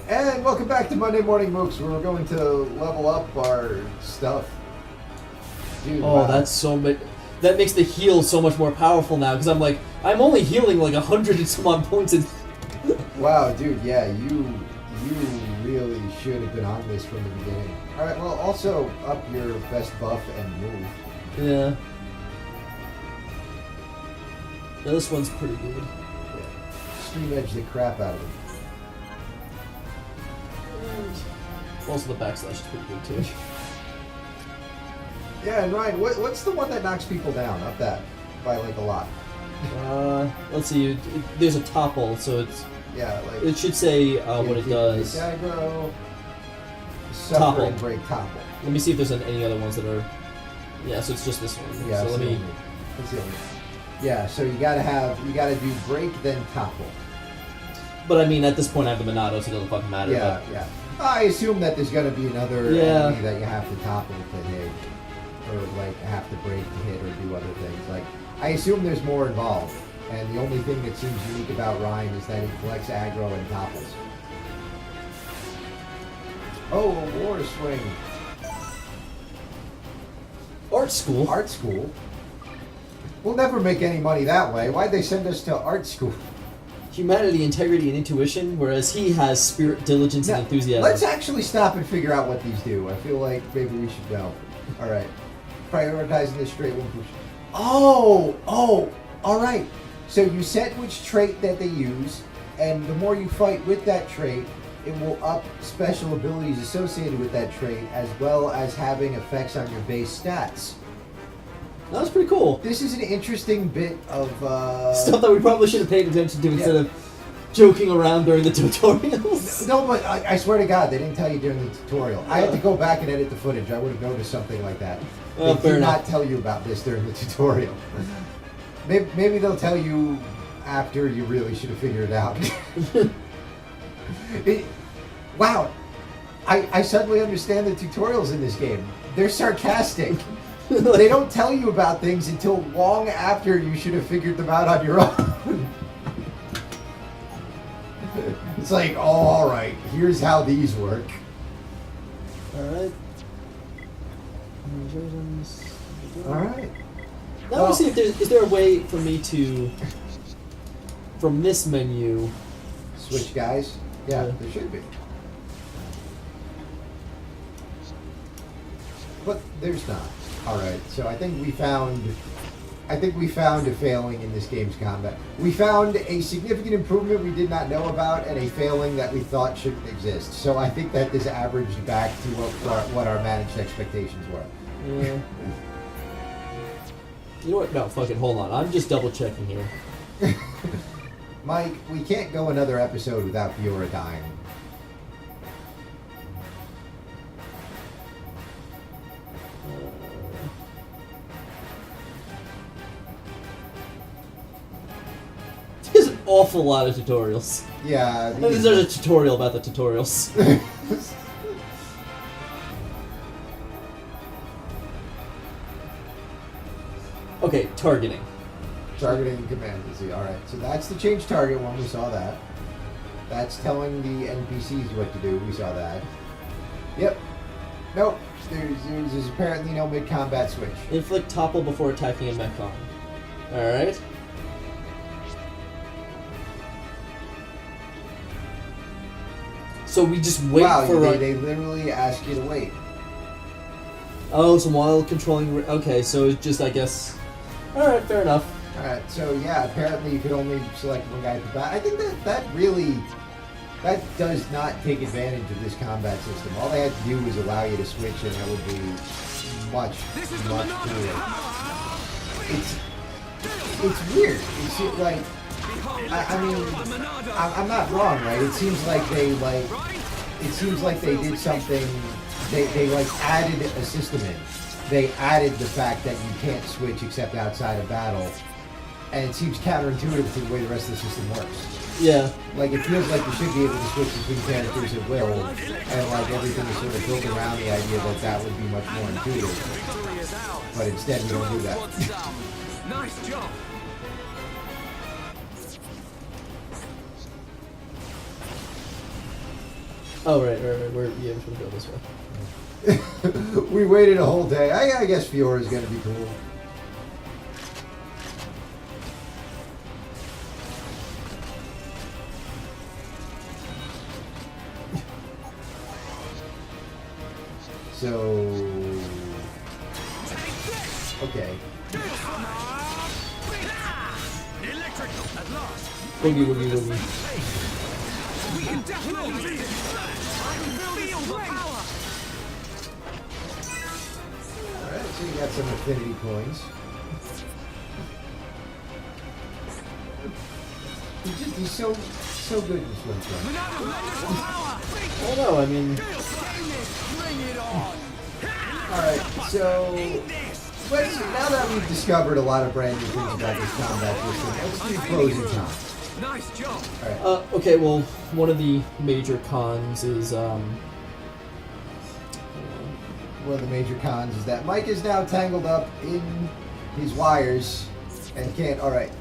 And welcome back to Monday Morning Mooks, where we're going to level up our stuff. Dude, oh, wow. That's so much. That makes the heal so much more powerful now, because I'm like, I'm only healing like 100 and some odd points. Wow, dude, yeah, you really should have been on this from the beginning. Alright, well, also up your best buff and move. Yeah. Yeah, this one's pretty good. Yeah. Stream edge the crap out of it. Also, the backslash is pretty good too. Yeah, and Ryan, what's the one that knocks people down? Up that by like a lot. Let's see. There's a topple, so it's like it should say what it does. Aggro, topple, break, topple. Let me see if there's any other ones that are. Yeah, so it's just this one. Yeah, so let me. Yeah, so you gotta do break then topple. But I mean, at this point, I have the Monado, so it doesn't fucking matter. Yeah, but... yeah. I assume that there's gonna be another enemy that you have to topple to hit, or like have to break to hit, or do other things. Like, I assume there's more involved, and the only thing that seems unique about Ryan is that he collects aggro and topples. Oh, a war swing. Art school. Art school. We'll never make any money that way. Why'd they send us to art school? Humanity, integrity, and intuition, whereas he has spirit, diligence, and enthusiasm. Let's actually stop and figure out what these do. I feel like maybe we should know. All right. Prioritizing the straight one push. Oh, all right. So you set which trait that they use, and the more you fight with that trait, it will up special abilities associated with that trait, as well as having effects on your base stats. That was pretty cool. This is an interesting bit of stuff that we probably should have paid attention to instead of joking around during the tutorials. No, but I swear to God, they didn't tell you during the tutorial. I had to go back and edit the footage. I would have noticed something like that. They did not tell you about this during the tutorial. Maybe they'll tell you after you really should have figured it out. Wow. I suddenly understand the tutorials in this game. They're sarcastic. They don't tell you about things until long after you should have figured them out on your own. It's like, oh, all right, here's how these work. All right. All right. Now let's see if is there a way for me to, from this menu, switch guys? Yeah, there should be. But there's not. All right, so I think we found a failing in this game's combat. We found a significant improvement we did not know about, and a failing that we thought shouldn't exist. So I think that this averaged back to what our managed expectations were. Yeah. You know what? No, fuck it. Hold on. I'm just double checking here. Mike, we can't go another episode without Fiora dying. There's an awful lot of tutorials. Yeah. There's a tutorial about the tutorials. Okay, targeting. Targeting command. Alright, so that's the change target one. We saw that. That's telling the NPCs what to do. We saw that. Yep. Nope. There's apparently no mid-combat switch. Inflict topple before attacking a mechon. Alright. So we just wait for... Wow, they literally ask you to wait. Oh, so while controlling... Okay, so it's just, I guess... Alright, fair enough. Alright, so yeah, apparently you could only select one guy per battle. I think that does not take advantage of this combat system. All they had to do was allow you to switch, and that would be much cooler. It's weird. It's like, I mean, I'm not wrong, right? It seems like they did something. They like added a system in. They added the fact that you can't switch except outside of battle, and it seems counterintuitive to the way the rest of the system works. Yeah. Like, it feels like you should be able to switch between characters at will, and like everything is sort of built around the idea that that would be much more intuitive. But instead, we don't do that. Nice job. Oh, right. We're just gonna go this way. We waited a whole day. I guess Fiora is going to be cool. So, okay. Electrical at last. Boogie, boogie, boogie. We can definitely do this. I can feel the power. Alright, so you got some affinity coins. He's so good in Swim Trunk. Another lend us power. Oh no, I mean, Bring it on. Alright, so let's now that we've discovered a lot of brand new things about this combat system, let's do pros and cons. Nice job. Alright. okay, well, one of the major cons is, One of the major cons is that Mike is now tangled up in his wires and can't. Alright.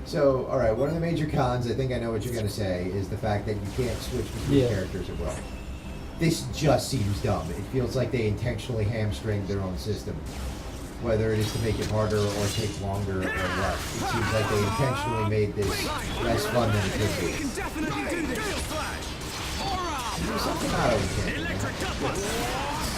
So, alright, one of the major cons, I think I know what you're going to say, is the fact that you can't switch between characters at will. This just seems dumb. It feels like they intentionally hamstringed their own system. Whether it is to make it harder or take longer or what. It seems like they intentionally made this less fun than it could be. We can definitely do this. Do something out of it. Electric cutlass.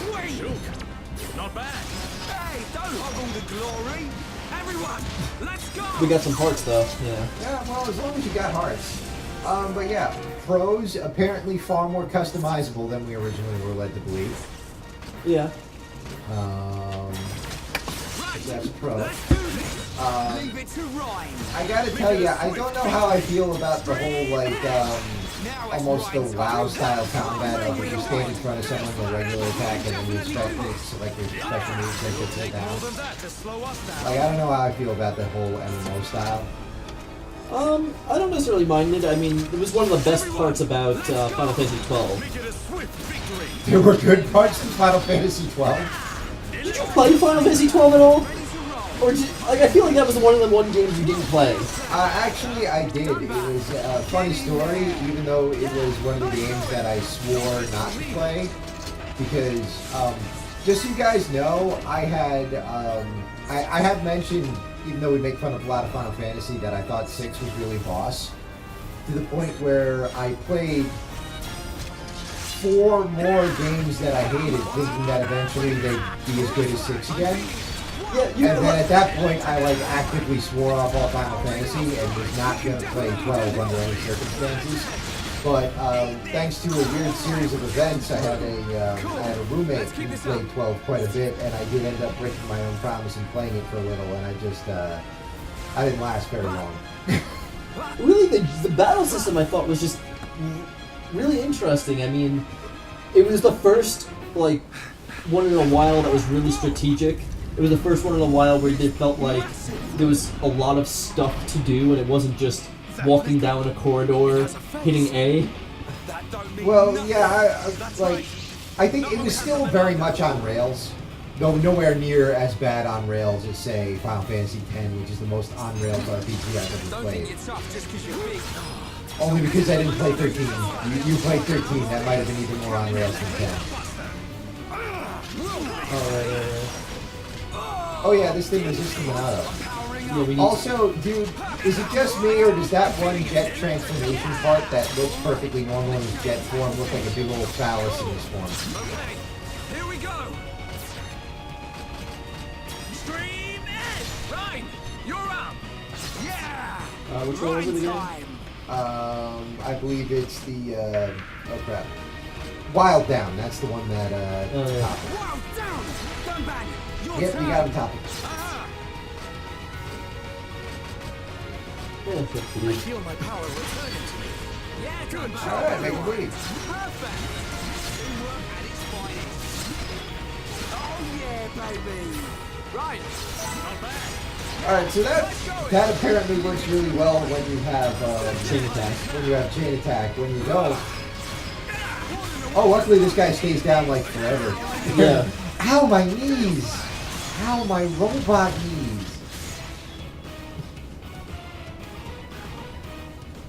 Sweet. Not bad. Hey, don't hog all the glory. Everyone, let's go. we got some hearts though, yeah. Yeah, well, as long as you got hearts. But yeah, pros apparently far more customizable than we originally were led to believe. Yeah. That's a pro. Let's do this. Leave it to Rhyme. I gotta tell you, I don't know how I feel about the whole, like, almost the WoW style combat of you stand in front of someone with a regular attack and then you expect it's like your special moves they get take down. More than that to slow us down. Like, I don't know how I feel about the whole MMO style. I don't necessarily mind it. I mean, it was one of the best parts about Final Fantasy XII. Make it a swift victory. There were good parts in Final Fantasy XII. Did you play Final Fantasy XII at all? Or did, like, I feel like that was one of the games you didn't play. Actually, I did. It was a funny story, even though it was one of the games that I swore not to play. Because, just so you guys know, I had, I have mentioned, even though we make fun of a lot of Final Fantasy, that I thought 6 was really boss. To the point where I played 4 more games that I hated, thinking that eventually they'd be as good as 6 again. Yeah, you And then at that point, I like actively swore off all Final Fantasy and was not going to play 12 under any circumstances. But thanks to a weird series of events, I had a roommate who played 12 quite a bit, and I did end up breaking my own promise and playing it for a little, and I just I didn't last very long. Really, the battle system I thought was just really interesting. I mean, it was the first like one in a while that was really strategic. It was the first one in a while where it felt like there was a lot of stuff to do, and it wasn't just walking down a corridor, hitting A. Well, yeah, I think it was still very much on rails. Though nowhere near as bad on rails as, say, Final Fantasy X, which is the most on rails RPG I've ever played. Only because I didn't play 13. You played 13, that might have been even more on rails than 10. Oh yeah, this thing is just coming out of. Yeah, we need Also, dude, is it just me, or does that one jet transformation part that looks perfectly normal in his jet form look like a big old phallus in this form? Okay, here we go. Stream in. Ryan, you're up. Yeah. which one was it again? I believe it's the, oh crap. Wild Down, that's the one that, Oh, yeah. top. Wow, down. Don't bang. Your Yep, turn. you got him top. Ah, Yeah, I feel my power returning to me. Yeah, good job. Alright, make him everyone. breathe. Perfect. Teamwork at its finest. Oh yeah, baby. Right. Not bad. Alright, so that apparently works really well when you have, Chain attack. when you have chain attack. When you don't, oh, luckily this guy stays down like forever. Yeah. Ow, my knees! Ow, my robot knees!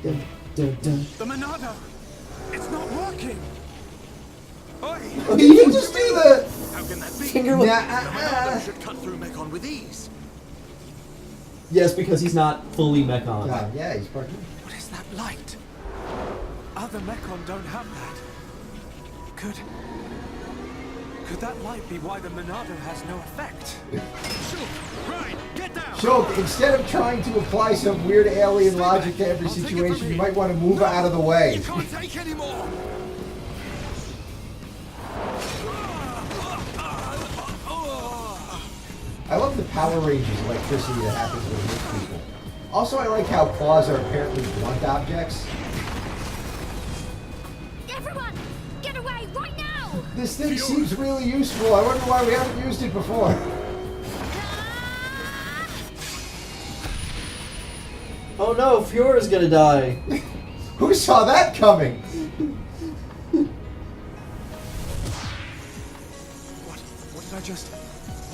Dun, dun, dun. The Monado. It's not working. You can just do the How can that be? Finger nah, with... The Monado should cut through Mechon with ease. Yes, because he's not fully Mechon. God, yeah, he's part human. What is that light? Other Mechon don't have that. Could that light be why the Monado has no effect? Right, get down! Shulk, instead of trying to apply some weird alien logic to every situation, you might want to move out of the way. You can't take anymore! I love the Power Rangers electricity that happens with most people. Also, I like how claws are apparently blunt objects. Everyone, get away right now! This thing seems really useful. I wonder why we haven't used it before. Oh no, Fiora's gonna die. Who saw that coming? What did I just...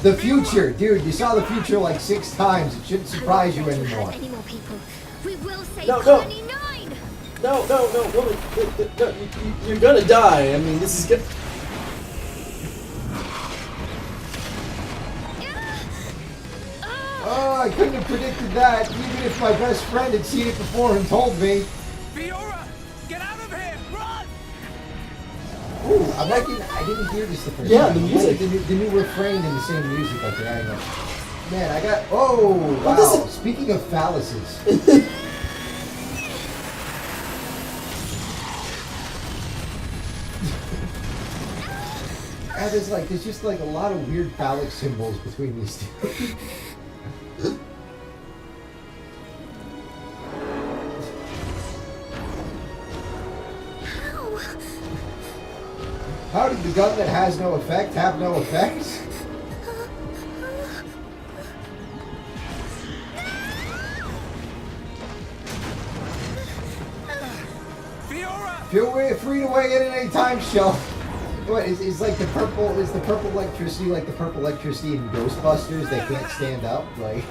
The future. Dude, you saw the future like 6 times. It shouldn't surprise you I won't anymore. hurt any more people. We will save No, no. Colony 9! No, woman. No, you're gonna die. I mean, this is good. Oh, I couldn't have predicted that, even if my best friend had seen it before and told me. Fiora! Get out of here! Run! Ooh, I'm liking. I didn't hear this the first Yeah, time. the music. The new refrain and the same music like they're adding up. Man, I got. Oh, wow. this is- Speaking of phalluses. And there's just like a lot of weird phallic symbols between these two. Ow! How did the gun that has no effect have no effect? Fiora! Feel free to weigh in at any time, Shell. What is like the purple? Is the purple electricity like the purple electricity in Ghostbusters? They can't stand up, like.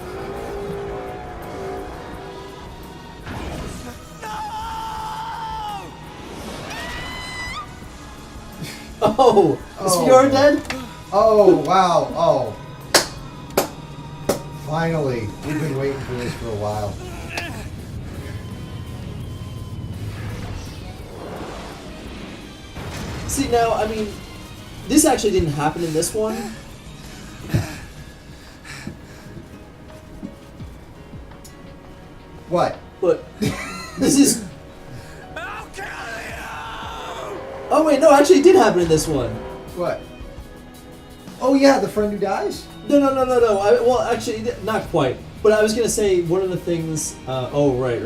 Oh, is Oh. Fiora dead? Oh wow! Oh, finally, we've been waiting for this for a while. See, now, I mean, this actually didn't happen in this one. What? But this is... I'll kill you! Oh wait, no, actually it did happen in this one. What? Oh yeah, the friend who dies. No. Well, actually, not quite. But I was gonna say one of the things. Oh, right.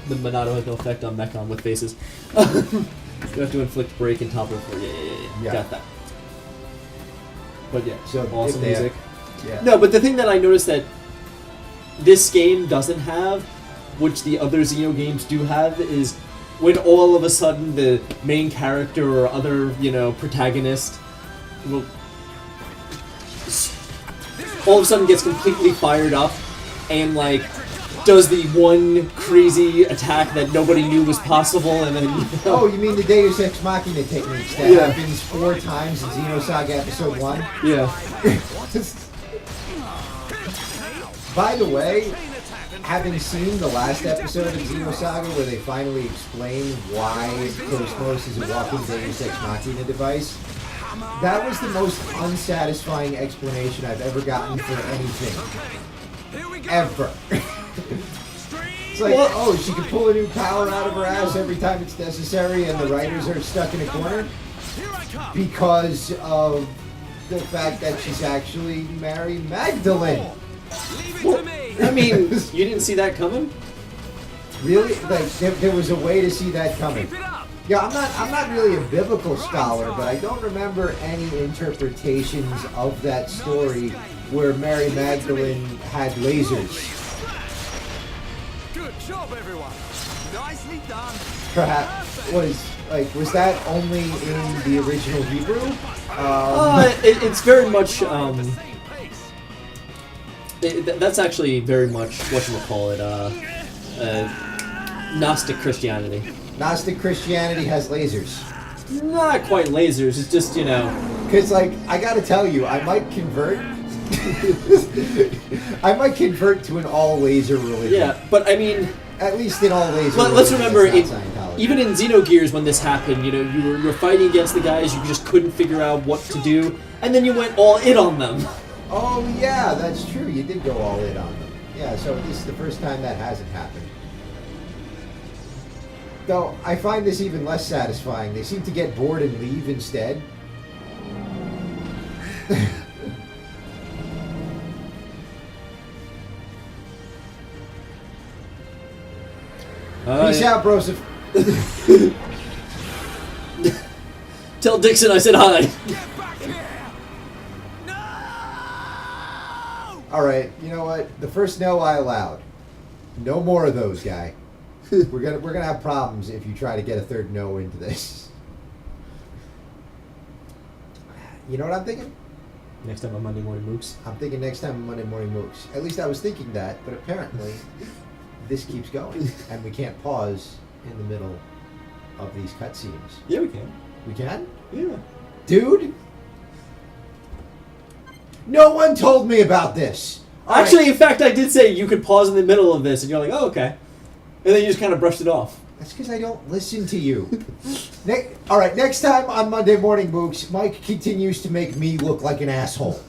The Monado has no effect on Mechon with faces. You have to inflict break and topple for. Yeah. Got that. But yeah, So awesome if they music. Yeah. No, but the thing that I noticed that this game doesn't have, which the other Xeno games do have, is when all of a sudden the main character or other, protagonist will all of a sudden gets completely fired up and does the one crazy attack that nobody knew was possible, and then Oh, you mean the Deus Ex Machina techniques that Yeah. happens 4 times in Xenosaga Episode 1? yeah. By the way, having seen the last episode of Xenosaga where they finally explain why Cosmos is a walking Deus Ex Machina device, that was the most unsatisfying explanation I've ever gotten for anything. Here we go! Ever. It's like, What? oh, she can pull a new power out of her ass every time it's necessary and the writers are stuck in a corner Here I come! because of the fact that she's actually Mary Magdalene. Leave it to me! I mean, you didn't see that coming? Really? Like, there was a way to see that coming. Keep it up! Yeah, I'm not really a biblical scholar, but I don't remember any interpretations of that story where Mary Magdalene had lasers. Good job, everyone! Nicely done! Perhaps was that only in the original Hebrew? It's very much. That's actually very much whatchamacallit, Gnostic Christianity. Gnostic Christianity has lasers. Not quite lasers. It's just, you know. Because, like, I gotta tell you, I might convert. I might convert to an all laser religion. Yeah, but I mean, At least in all laser. let's remember, it's not Scientology. even in Xenogears when this happened, you know, you were fighting against the guys, you just couldn't figure out what to do, and then you went all in on them. Oh yeah, that's true. You did go all in on them. Yeah, so this is the first time that hasn't happened. Though I find this even less satisfying. They seem to get bored and leave instead. Peace Yeah. out, Broseph. Tell Dixon I said hi. Get back here! No! All right, you know what? The first no I allowed. No more of those, guy. we're gonna have problems if you try to get a third no into this. You know what I'm thinking? Next time on Monday Morning Mooks. I'm thinking next time on Monday Morning Mooks. At least I was thinking that, but apparently this keeps going, and we can't pause in the middle of these cutscenes. Yeah, we can. We can? Yeah. Dude? No one told me about this! All Actually, right. in fact, I did say you could pause in the middle of this, and you're like, oh, okay. And then you just kind of brushed it off. That's because I don't listen to you. All right, next time on Monday Morning Mooks, Mike continues to make me look like an asshole.